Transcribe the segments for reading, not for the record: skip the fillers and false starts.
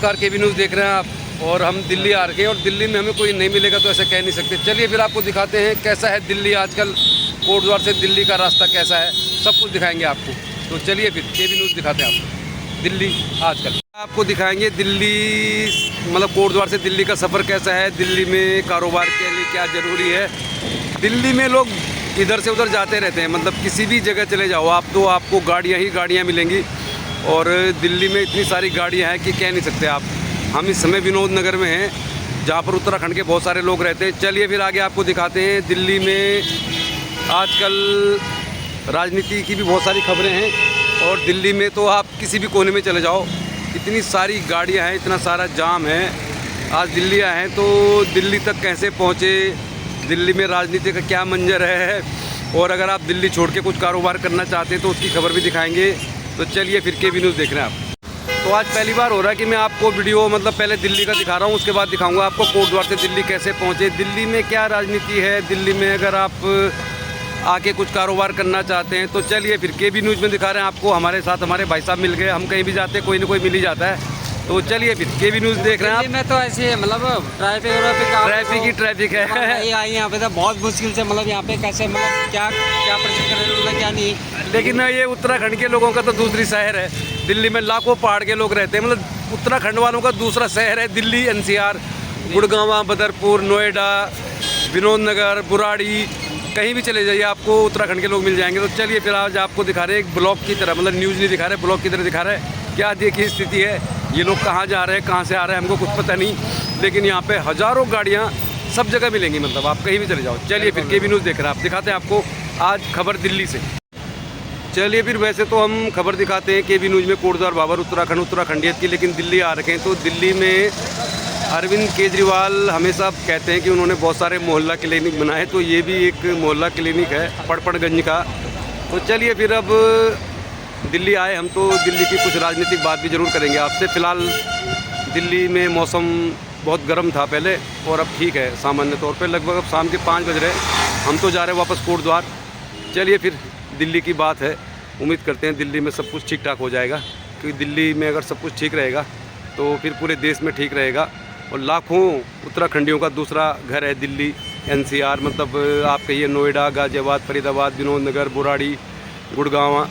नमस्कार, केबी न्यूज़ देख रहे हैं आप। और हम दिल्ली आ रखे हैं और दिल्ली में हमें कोई नहीं मिलेगा तो ऐसा कह नहीं सकते। चलिए फिर आपको दिखाते हैं कैसा है दिल्ली आजकल, कोटद्वार से दिल्ली का रास्ता कैसा है, सब कुछ दिखाएंगे आपको। तो चलिए फिर केबी न्यूज़ दिखाते हैं आपको दिल्ली आजकल। आपको दिखाएंगे दिल्ली मतलब कोटद्वार से दिल्ली का सफ़र कैसा है, दिल्ली में कारोबार के लिए क्या ज़रूरी है। दिल्ली में लोग इधर से उधर जाते रहते हैं, मतलब किसी भी जगह चले जाओ आप तो आपको गाड़ियाँ ही गाड़ियाँ मिलेंगी। और दिल्ली में इतनी सारी गाड़ियाँ हैं कि कह नहीं सकते आप। हम इस समय विनोद नगर में हैं, जहाँ पर उत्तराखंड के बहुत सारे लोग रहते हैं। चलिए फिर आगे आपको दिखाते हैं। दिल्ली में आजकल राजनीति की भी बहुत सारी खबरें हैं और दिल्ली में तो आप किसी भी कोने में चले जाओ, इतनी सारी गाड़ियाँ हैं, इतना सारा जाम है। आज दिल्ली आए हैं तो दिल्ली तक कैसे पहुँचे, दिल्ली में राजनीति का क्या मंजर है, और अगर आप दिल्ली छोड़ के कुछ कारोबार करना चाहते हैं तो उसकी खबर भी दिखाएंगे। तो चलिए फिर केबी न्यूज़ देख रहे हैं आप। तो आज पहली बार हो रहा है कि मैं आपको वीडियो मतलब पहले दिल्ली का दिखा रहा हूँ, उसके बाद दिखाऊंगा आपको कोटद्वार से दिल्ली कैसे पहुँचे, दिल्ली में क्या राजनीति है, दिल्ली में अगर आप आके कुछ कारोबार करना चाहते हैं तो चलिए फिर केबी न्यूज़ में दिखा रहे हैं आपको। हमारे साथ हमारे भाई साहब मिल गए, हम कहीं भी जाते कोई ना कोई मिल ही जाता है। तो चलिए फिर केबी न्यूज़ देख रहे हैं आप। मैं तो ऐसे मतलब ट्रैफिक है ये आई यहाँ पे तो बहुत मुश्किल से मतलब यहाँ पे कैसे मतलब क्या क्या परिचय करें क्या नहीं। लेकिन ये उत्तराखंड के लोगों का तो दूसरी शहर है। दिल्ली में लाखों पहाड़ के लोग रहते हैं, मतलब उत्तराखंड वालों का दूसरा शहर है दिल्ली। एनसीआर, गुड़गांव, बदरपुर, नोएडा, विनोद नगर, बुराड़ी, कहीं भी चले जाइए आपको उत्तराखंड के लोग मिल जाएंगे। तो चलिए फिर आज आपको दिखा रहे हैं एक ब्लॉग की तरह, मतलब न्यूज़ नहीं दिखा रहे, ब्लॉग की तरह दिखा रहे हैं। क्या देखिए स्थिति है, ये लोग कहाँ जा रहे हैं, कहाँ से आ रहे हैं, हमको कुछ पता नहीं, लेकिन यहाँ पे हज़ारों गाड़ियाँ सब जगह मिलेंगी, मतलब आप कहीं भी चले जाओ। चलिए फिर केबी न्यूज़ देख रहे हैं आप, दिखाते हैं आपको आज खबर दिल्ली से। चलिए फिर वैसे तो हम खबर दिखाते हैं केबी न्यूज़ में कोटद्वार बाबर उत्तराखंड उत्तराखंडियत की, लेकिन दिल्ली आ रखे हैं। तो दिल्ली में अरविंद केजरीवाल हमेशा कहते हैं कि उन्होंने बहुत सारे मोहल्ला क्लिनिक बनाए, तो ये भी एक मोहल्ला क्लिनिक है पड़पड़गंज का। तो चलिए फिर अब दिल्ली आए हम तो दिल्ली की कुछ राजनीतिक बात भी ज़रूर करेंगे आपसे। फ़िलहाल दिल्ली में मौसम बहुत गर्म था पहले और अब ठीक है सामान्य तौर पे। लगभग अब शाम के 5 बज रहे हैं, हम तो जा रहे हैं वापस कोटद्वार। चलिए फिर दिल्ली की बात है, उम्मीद करते हैं दिल्ली में सब कुछ ठीक ठाक हो जाएगा, क्योंकि दिल्ली में अगर सब कुछ ठीक रहेगा तो फिर पूरे देश में ठीक रहेगा। और लाखों उत्तराखंडियों का दूसरा घर है दिल्ली। एनसीआर मतलब आप कहिए नोएडा, गाज़ियाबाद, फरीदाबाद, विनोद नगर, बुराड़ी, गुड़गांव,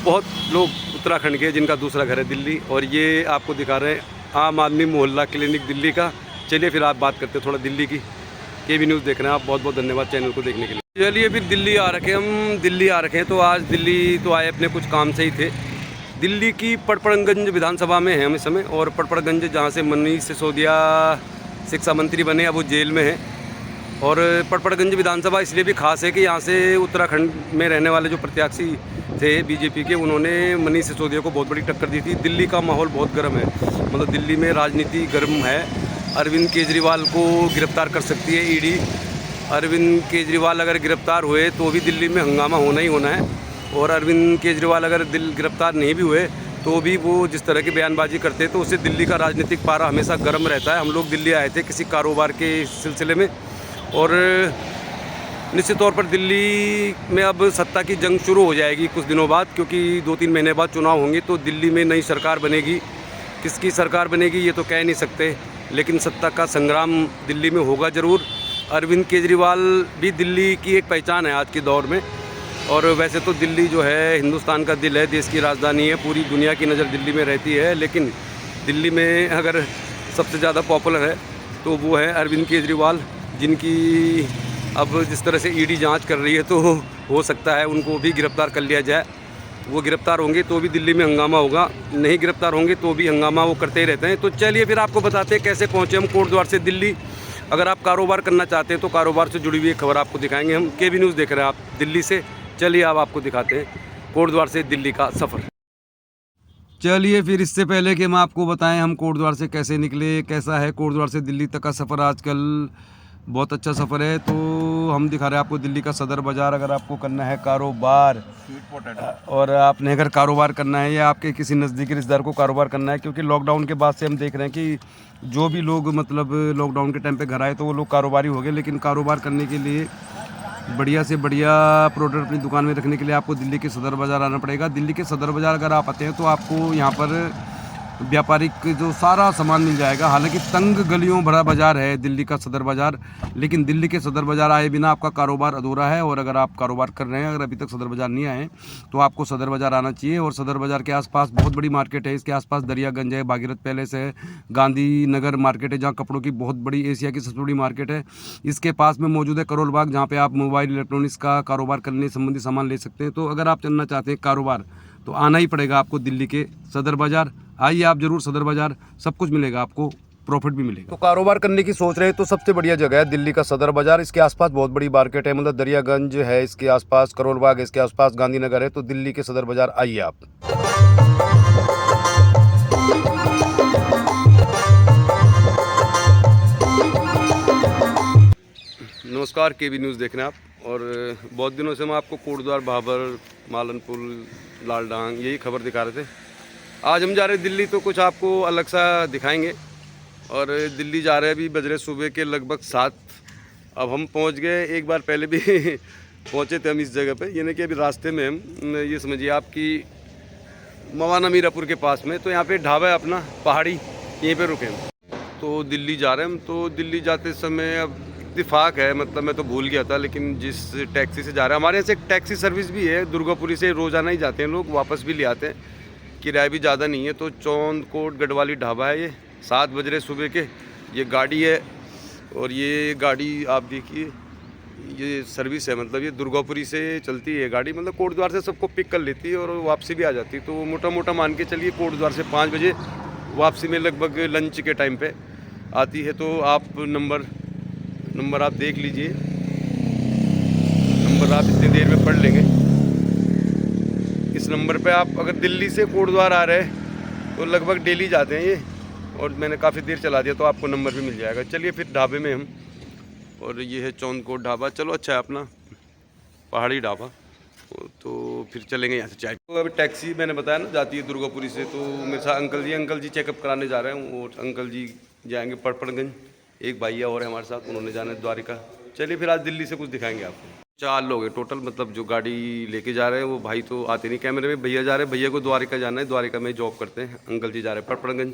बहुत लोग उत्तराखंड के जिनका दूसरा घर है दिल्ली। और ये आपको दिखा रहे हैं आम आदमी मोहल्ला क्लिनिक दिल्ली का। चलिए फिर आप बात करते हैं थोड़ा दिल्ली की। केबी न्यूज़ देख रहे हैं आप, बहुत बहुत धन्यवाद चैनल को देखने के लिए। चलिए फिर दिल्ली आ रखे हम, दिल्ली आ रखे हैं। तो आज दिल्ली तो आए अपने कुछ काम से ही थे। दिल्ली की पड़पड़गंज विधानसभा में है हम इस समय, और पड़पड़गंज जहाँ से मनीष सिसोदिया शिक्षा मंत्री बने, अब वो जेल में है। और पड़पड़गंज विधानसभा इसलिए भी खास है कि यहाँ से उत्तराखंड में रहने वाले जो प्रत्याशी थे बीजेपी के, उन्होंने मनीष सिसोदिया को बहुत बड़ी टक्कर दी थी। दिल्ली का माहौल बहुत गर्म है, मतलब दिल्ली में राजनीति गर्म है। अरविंद केजरीवाल को गिरफ्तार कर सकती है ईडी। अरविंद केजरीवाल अगर गिरफ्तार हुए तो भी दिल्ली में हंगामा होना ही होना है। और अरविंद केजरीवाल अगर गिरफ्तार नहीं भी हुए तो भी वो जिस तरह की बयानबाजी करते हैं तो उससे दिल्ली का राजनीतिक पारा हमेशा गर्म रहता है। हम लोग दिल्ली आए थे किसी कारोबार के सिलसिले में, और निश्चित तौर पर दिल्ली में अब सत्ता की जंग शुरू हो जाएगी कुछ दिनों बाद, क्योंकि 2-3 महीने बाद चुनाव होंगे। तो दिल्ली में नई सरकार बनेगी, किसकी सरकार बनेगी ये तो कह नहीं सकते, लेकिन सत्ता का संग्राम दिल्ली में होगा ज़रूर। अरविंद केजरीवाल भी दिल्ली की एक पहचान है आज के दौर में। और वैसे तो दिल्ली जो है हिंदुस्तान का दिल है, देश की राजधानी है, पूरी दुनिया की नज़र दिल्ली में रहती है। लेकिन दिल्ली में अगर सबसे ज़्यादा पॉपुलर है तो वो है अरविंद केजरीवाल, जिनकी अब जिस तरह से ईडी जांच कर रही है तो हो सकता है उनको भी गिरफ्तार कर लिया जाए। वो गिरफ्तार होंगे तो भी दिल्ली में हंगामा होगा, नहीं गिरफ्तार होंगे तो भी हंगामा वो करते ही रहते हैं। तो चलिए फिर आपको बताते हैं कैसे पहुँचे हम कोटद्वार से दिल्ली। अगर आप कारोबार करना चाहते हैं तो कारोबार से जुड़ी हुई एक खबर आपको दिखाएंगे हम। केबी न्यूज़ देख रहे हैं आप दिल्ली से। चलिए अब आपको दिखाते हैं कोटद्वार से दिल्ली का सफ़र। चलिए फिर इससे पहले कि हम आपको बताएं हम कोटद्वार से कैसे निकले, कैसा है कोटद्वार से दिल्ली तक का सफ़र। आजकल बहुत अच्छा सफ़र है। तो हम दिखा रहे हैं आपको दिल्ली का सदर बाज़ार। अगर आपको करना है कारोबार, और आपने अगर कारोबार करना है या आपके किसी नज़दीकी रिश्तेदार को कारोबार करना है, क्योंकि लॉकडाउन के बाद से हम देख रहे हैं कि जो भी लोग मतलब लॉकडाउन के टाइम पे घर आए तो वो लोग कारोबारी हो गए। लेकिन कारोबार करने के लिए बढ़िया से बढ़िया प्रोडक्ट अपनी दुकान में रखने के लिए आपको दिल्ली के सदर बाज़ार आना पड़ेगा। दिल्ली के सदर बाज़ार अगर आप आते हैं तो आपको यहाँ पर व्यापारिक जो सारा सामान मिल जाएगा। हालांकि तंग गलियों भरा बाज़ार है दिल्ली का सदर बाज़ार, लेकिन दिल्ली के सदर बाज़ार आए बिना आपका कारोबार अधूरा है। और अगर आप कारोबार कर रहे हैं, अगर अभी तक सदर बाज़ार नहीं आए तो आपको सदर बाज़ार आना चाहिए। और सदर बाज़ार के आसपास बहुत बड़ी मार्केट है, इसके आसपास दरियागंज है, भागीरथ पैलेस है, गांधी नगर मार्केट है जहाँ कपड़ों की बहुत बड़ी, एशिया की सबसे बड़ी मार्केट है। इसके पास में मौजूद है करोल बाग, जहाँ पर आप मोबाइल इलेक्ट्रॉनिक्स का कारोबार करने संबंधी सामान ले सकते हैं। तो अगर आप चलना चाहते हैं कारोबार तो आना ही पड़ेगा आपको दिल्ली के सदर बाज़ार। आइए आप ज़रूर सदर बाज़ार, सब कुछ मिलेगा आपको, प्रॉफिट भी मिलेगा। तो कारोबार करने की सोच रहे हैं तो सबसे बढ़िया जगह है दिल्ली का सदर बाज़ार। इसके आसपास बहुत बड़ी मार्केट है, मतलब दरियागंज है, इसके आसपास करोल बाग है, इसके आसपास गांधीनगर है। तो दिल्ली के सदर बाज़ार आइए आप। नमस्कार, केबी न्यूज़ देख रहे हैं आप। और बहुत दिनों से मैं आपको कोटद्वार, भाबर, मालनपुर, लालडांग यही खबर दिखा रहे थे। आज हम जा रहे हैं दिल्ली, तो कुछ आपको अलग सा दिखाएंगे। और दिल्ली जा रहे हैं, अभी बज रहे सुबह के लगभग 7। अब हम पहुंच गए, एक बार पहले भी पहुंचे थे हम इस जगह पे। यानी कि अभी रास्ते में हम, ये समझिए आपकी मवाना मीरापुर के पास में, तो यहाँ पे ढाबा है अपना पहाड़ी, यहीं पे रुके हम। तो दिल्ली जा रहे हैं हम। तो दिल्ली जाते समय अब इत्तेफाक है, मतलब मैं तो भूल गया था, लेकिन जिस टैक्सी से जा रहे हैं, हमारे यहाँ से एक टैक्सी सर्विस भी है दुर्गापुरी से, रोज़ाना ही जाते हैं लोग, वापस भी ले आते हैं, किराया भी ज़्यादा नहीं है। तो चौंदकोट गढ़वाली ढाबा है, ये 7 बज रहे सुबह के। ये गाड़ी है, और ये गाड़ी आप देखिए, ये सर्विस है, मतलब ये दुर्गापुरी से चलती है गाड़ी, मतलब कोटद्वार से सबको पिक कर लेती है और वापसी भी आ जाती है। तो मोटा मोटा मान के चलिए कोटद्वार से 5 बजे, वापसी में लगभग लंच के टाइम पे आती है। तो आप नंबर आप देख लीजिए, नंबर आप इतनी देर में पढ़ लेंगे। इस नंबर पे आप अगर दिल्ली से कोटद्वार आ रहे हैं तो लगभग डेली जाते हैं ये, और मैंने काफ़ी देर चला दिया तो आपको नंबर भी मिल जाएगा। चलिए फिर ढाबे में हम, और ये है चौंदकोट ढाबा। चलो अच्छा है अपना पहाड़ी ढाबा। तो फिर चलेंगे यहाँ से चाय। तो अभी टैक्सी मैंने बताया ना जाती है दुर्गापुरी से। तो मेरे साथ अंकल जी चेकअप कराने जा रहे हैं, और अंकल जी जाएंगे पड़पड़गंज। एक भैया और है हमारे साथ, उन्होंने जाना है द्वारिका। चलिए फिर आज दिल्ली से कुछ दिखाएंगे आपको। 4 लोग हैं टोटल, मतलब जो गाड़ी लेके जा रहे हैं वो भाई तो आते नहीं कैमरे में, भैया जा रहे हैं, भैया को द्वारिका जाना है, द्वारिका में जॉब करते हैं। अंकल जी जा रहे हैं पड़पड़गंज,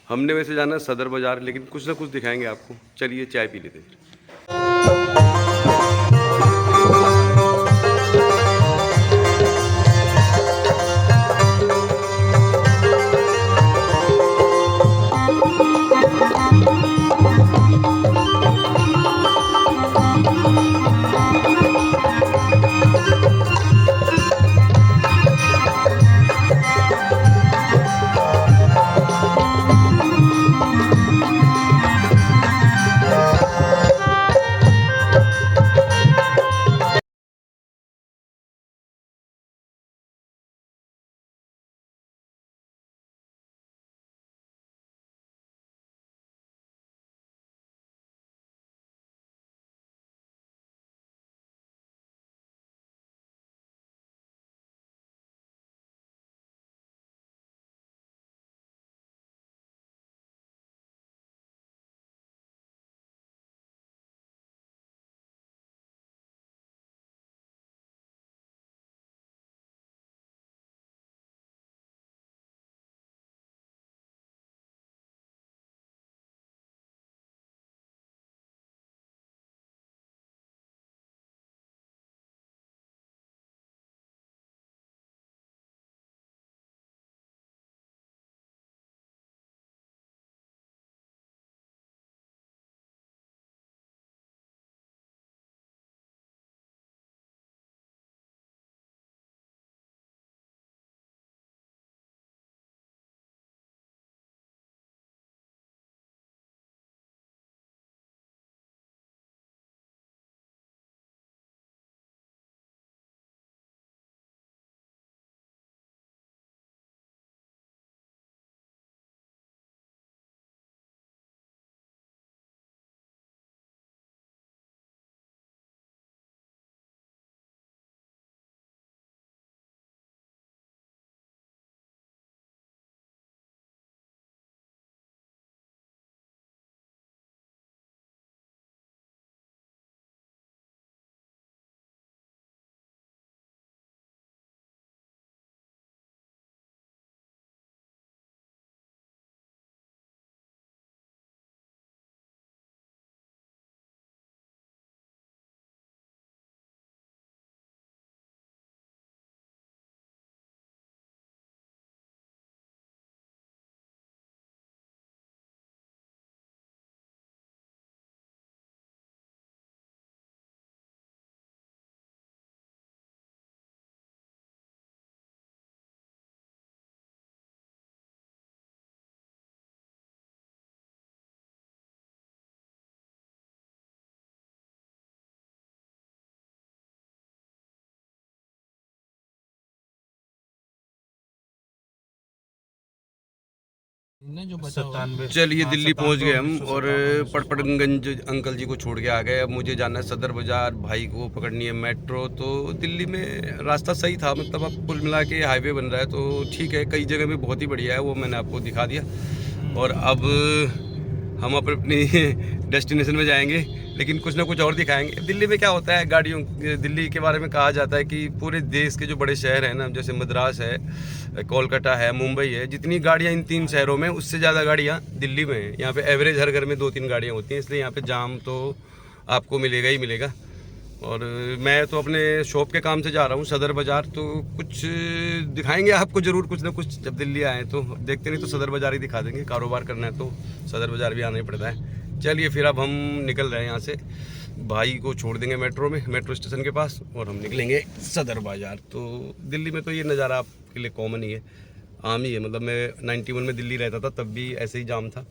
हमने वैसे जाना है सदर बाज़ार, लेकिन कुछ ना कुछ दिखाएंगे आपको। चलिए चाय पी लेते हैं। चलिए दिल्ली पहुंच गए हम और पटपड़गंज अंकल जी को छोड़ के आ गए। अब मुझे जाना है सदर बाज़ार, भाई को पकड़नी है मेट्रो। तो दिल्ली में रास्ता सही था, मतलब अब कुल मिला के हाईवे बन रहा है तो ठीक है। कई जगह में बहुत ही बढ़िया है, वो मैंने आपको दिखा दिया। और अब हम अपनी डेस्टिनेशन में जाएंगे, लेकिन कुछ ना कुछ और दिखाएंगे। दिल्ली में क्या होता है, गाड़ियों, दिल्ली के बारे में कहा जाता है कि पूरे देश के जो बड़े शहर हैं ना, जैसे मद्रास है, कोलकाता है, मुंबई है, जितनी गाड़ियाँ इन 3 शहरों में, उससे ज़्यादा गाड़ियाँ दिल्ली में हैं। यहाँ पे एवरेज हर घर में 2-3 गाड़ियाँ होती हैं, इसलिए यहाँ पे जाम तो आपको मिलेगा ही मिलेगा। और मैं तो अपने शॉप के काम से जा रहा हूँ सदर बाज़ार, तो कुछ दिखाएंगे आपको ज़रूर, कुछ ना कुछ। जब दिल्ली आए तो देखते, नहीं तो सदर बाज़ार ही दिखा देंगे। कारोबार करना है तो सदर बाज़ार भी आना ही पड़ता है। चलिए फिर अब हम निकल रहे हैं यहाँ से, भाई को छोड़ देंगे मेट्रो में, मेट्रो स्टेशन के पास, और हम निकलेंगे सदर बाज़ार। तो दिल्ली में तो ये नज़ारा आपके लिए कॉमन ही है, आम ही है। मतलब मैं 91 में दिल्ली रहता था, तब भी ऐसे ही जाम था,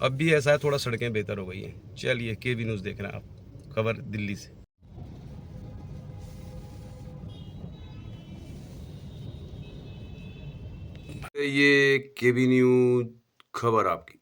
अब भी ऐसा है, थोड़ा सड़कें बेहतर हो गई हैं। चलिए KB न्यूज़ देख रहे हैं आप, खबर दिल्ली से। ये KB न्यूज़ खबर आपकी।